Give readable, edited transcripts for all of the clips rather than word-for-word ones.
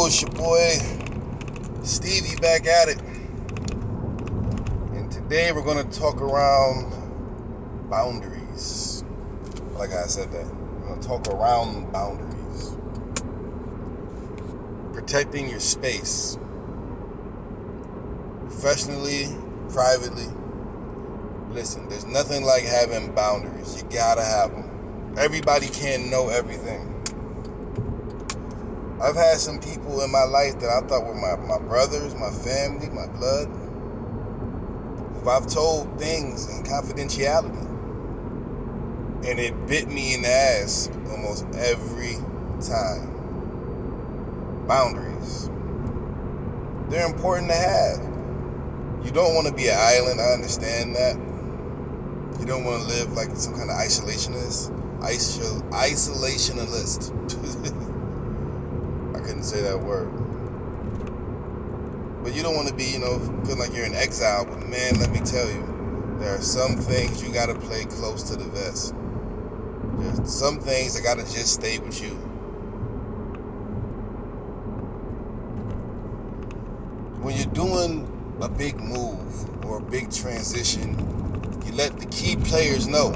it's your boy Stevie back at it. And today we're going to talk around boundaries. Like I said that. We're going to talk around boundaries. Protecting your space. Professionally, privately. Listen, there's nothing like having boundaries. You gotta have them. Everybody can't know everything. I've had some people in my life that I thought were my brothers, my family, my blood, who I've told things in confidentiality. And it bit me in the ass almost every time. Boundaries. They're important to have. You don't want to be an island, I understand that. You don't want to live like some kind of isolationist. I couldn't say that word. But you don't want to be, feeling like you're in exile. But man, let me tell you, there are some things you got to play close to the vest. There's some things that got to just stay with you. When you're doing a big move or a big transition, you let the key players know.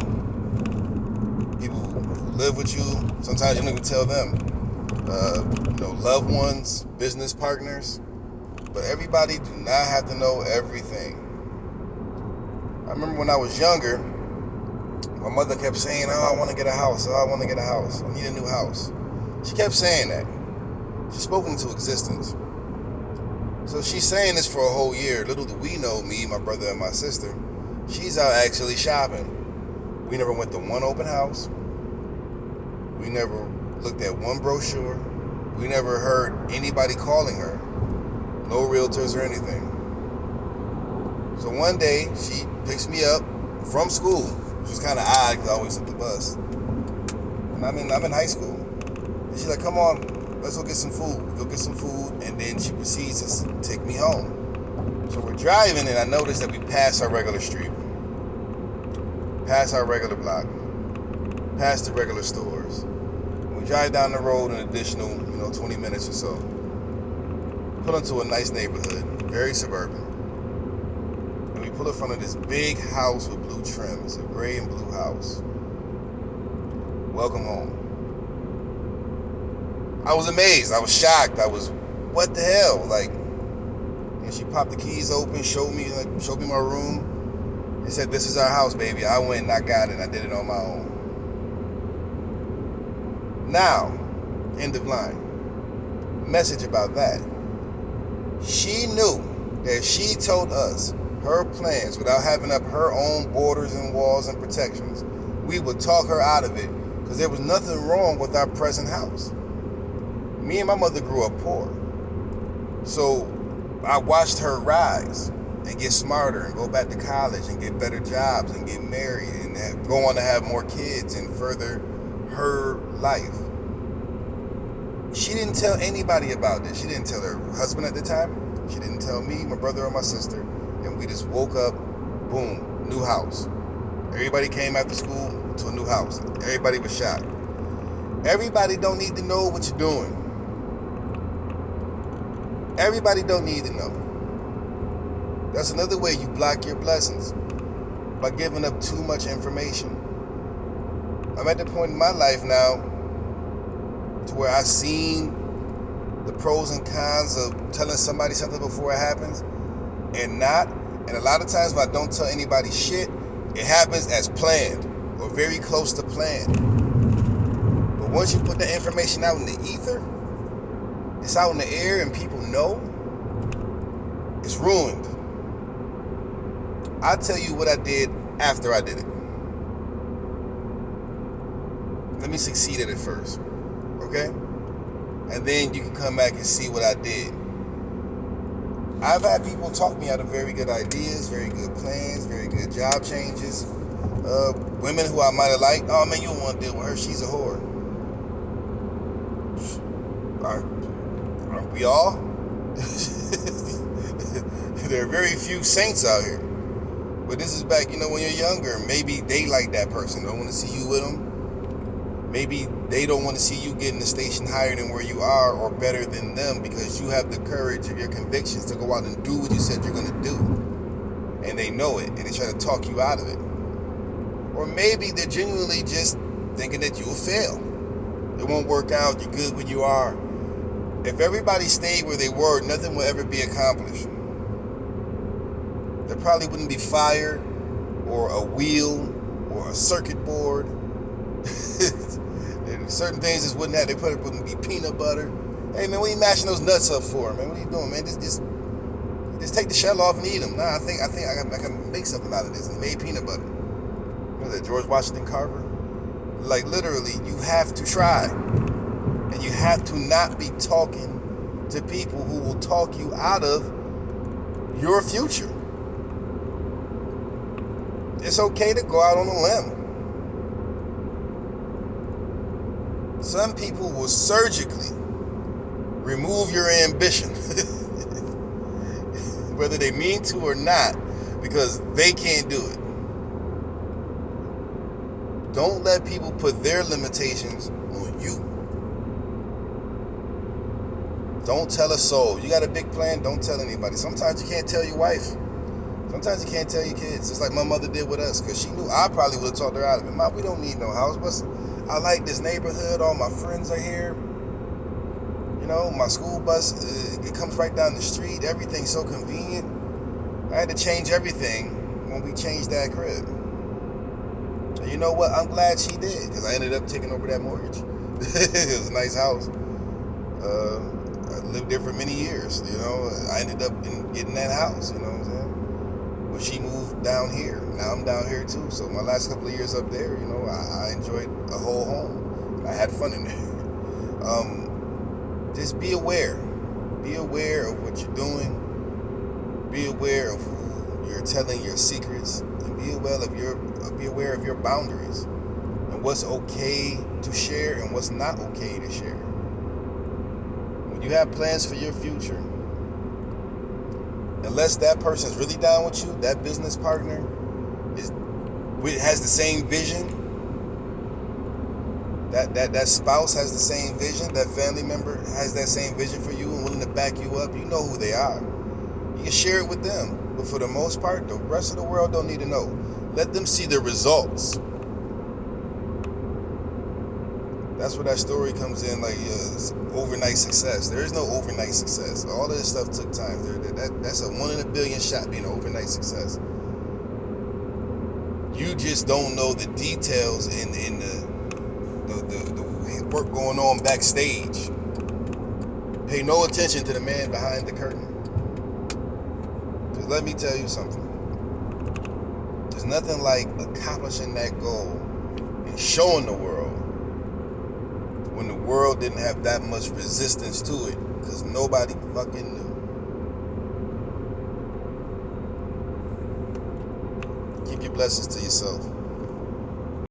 People who live with you, sometimes you don't even tell them. Loved ones, business partners. But everybody do not have to know everything. I remember when I was younger, my mother kept saying, I want to get a house. I want to get a house. I need a new house. She kept saying that. She spoke into existence. So she's saying this for a whole year. Little do we know, me, my brother, and my sister, she's out actually shopping. We never went to one open house. We never looked at one brochure. We never heard anybody calling her. No realtors or anything. So one day, she picks me up from school, which was kind of odd because I always took the bus. And I'm in high school. And she's like, come on, let's go get some food. We go get some food, and then she proceeds to take me home. So we're driving, and I noticed that we passed our regular street. Past our regular block. Past the regular stores. We drive down the road an additional, 20 minutes or so. Pull into a nice neighborhood, very suburban. And we pull in front of this big house with blue trim. It's a gray and blue house. Welcome home. I was amazed. I was shocked. What the hell? And she popped the keys open, showed me my room. And said, this is our house, baby. I went and I got it. I did it on my own. Now, end of line. Message about that. She knew that if she told us her plans without having up her own borders and walls and protections, we would talk her out of it because there was nothing wrong with our present house. Me and my mother grew up poor. So I watched her rise and get smarter and go back to college and get better jobs and get married and go on to have more kids and further her life. She didn't tell anybody about this. She didn't tell her husband at the time. She didn't tell me, my brother, or my sister. And we just woke up, boom, new house. Everybody came after school to a new house. Everybody was shocked. Everybody don't need to know what you're doing. Everybody don't need to know. That's another way you block your blessings, by giving up too much information. I'm at the point in my life now to where I've seen the pros and cons of telling somebody something before it happens and not. And a lot of times when I don't tell anybody shit, it happens as planned or very close to planned. But once you put the information out in the ether, it's out in the air and people know, it's ruined. I'll tell you what I did after I did it. Let me succeed at it first, okay? And then you can come back and see what I did. I've had people talk me out of very good ideas, very good plans, very good job changes. Women who I might have liked, oh man, you don't want to deal with her, she's a whore. Aren't we all? There are very few saints out here. But this is back, when you're younger, maybe they like that person, don't want to see you with them. Maybe they don't want to see you getting a station higher than where you are or better than them because you have the courage of your convictions to go out and do what you said you're going to do. And they know it, and they try to talk you out of it. Or maybe they're genuinely just thinking that you'll fail. It won't work out, you're good where you are. If everybody stayed where they were, nothing will ever be accomplished. There probably wouldn't be fire or a wheel or a circuit board. And certain things just wouldn't have. They probably wouldn't be peanut butter. Hey man, what are you mashing those nuts up for, man? What are you doing, man? Just take the shell off and eat them. Nah, I think I can make something out of this. And he made peanut butter. Was that George Washington Carver? Like literally, you have to try, and you have to not be talking to people who will talk you out of your future. It's okay to go out on a limb. Some people will surgically remove your ambition, whether they mean to or not, because they can't do it. Don't let people put their limitations on you. Don't tell a soul. You got a big plan, don't tell anybody. Sometimes you can't tell your wife. Sometimes you can't tell your kids. Just like my mother did with us, because she knew I probably would have talked her out of it. Mom, we don't need no house. I like this neighborhood. All my friends are here. You know, my school bus, it comes right down the street. Everything's so convenient. I had to change everything when we changed that crib. And you know what? I'm glad she did, because I ended up taking over that mortgage. It was a nice house. I lived there for many years. You know, I ended up getting that house. You know what I'm saying? Well, she moved down here. Now I'm down here too. So my last couple of years up there, you know, I enjoyed a whole home. I had fun in there. Just be aware. Be aware of what you're doing. Be aware of who you're telling your secrets, and be aware of your boundaries and what's okay to share and what's not okay to share. When you have plans for your future, unless that person's really down with you, that business partner has the same vision, that spouse has the same vision, that family member has that same vision for you and willing to back you up, you know who they are. You can share it with them. But for the most part, the rest of the world don't need to know. Let them see the results. That's where that story comes in, like overnight success. There is no overnight success. All of this stuff took time. That's a 1 in a billion shot being an overnight success. You just don't know the details in the work going on backstage. Pay no attention to the man behind the curtain. Because let me tell you something. There's nothing like accomplishing that goal and showing the world when the world didn't have that much resistance to it, because nobody fucking knew. Keep your blessings to yourself.